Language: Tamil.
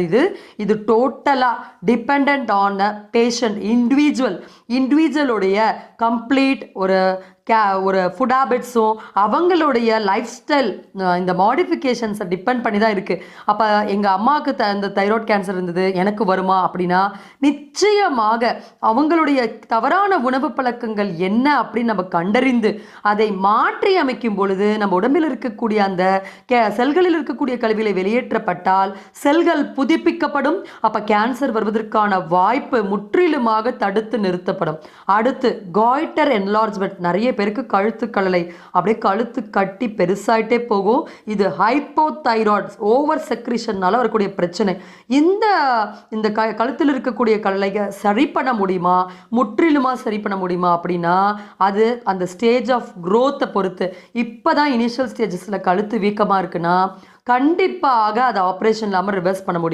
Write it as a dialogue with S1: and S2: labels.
S1: இது இது டோட்டலாக டிபெண்ட் ஆன் அ பேஷண்ட் இண்டிவிஜுவலுடைய கம்ப்ளீட் ஒரு ஃபுட் ஹேபிட்ஸும் அவங்களுடைய லைஃப் ஸ்டைல் இந்த மாடிஃபிகேஷன்ஸை டிபெண்ட் பண்ணி தான் இருக்குது. அப்போ எங்கள் அம்மாவுக்கு இந்த தைராய்டு கேன்சர் இருந்தது, எனக்கு வருமா அப்படின்னா நிச்சயமாக அவங்களுடைய தவறான உணவு பழக்கங்கள் என்ன அப்படின்னு நம்ம கண்டறிந்து அதை மாற்றி அமைக்கும் பொழுது நம்ம உடம்பில் இருக்கக்கூடிய அந்த செல்களில் இருக்கக்கூடிய கழிவுகளை வெளியேற்றப்பட்டால் செல்கள் புதுப்பிக்கப்படும். அப்போ கேன்சர் வருவதற்கான வாய்ப்பு முற்றிலுமாக தடுத்து நிறுத்தப்படும். அடுத்து காய்டர் என்லார்ஜ்மெண்ட், நிறைய பேருக்கு கழுத்து கழலை அப்படியே கழுத்து கட்டி பெருசாயிட்டே போகும். இது ஹைப்போதைராய்டு ஓவர் செக்ரிஷன்னால வரக்கூடிய பிரச்சனை. இந்த கழுத்தில் இருக்கக்கூடிய கழலையை சரி பண்ண முடியுமா, முற்றிலுமா சரி பண்ண முடியுமா அப்படின்னா அது அந்த ஸ்டேஜ் ஆஃப் க்ரோத்தை பொறுத்து. இப்போதான் இனிஷியல் ஸ்டேஜஸில் கழுத்து வீக்கமாக இருக்குன்னா கண்டிப்பாக அதை ஆப்ரேஷன் இல்லாமல் ரிவர்ஸ் பண்ண முடியும்.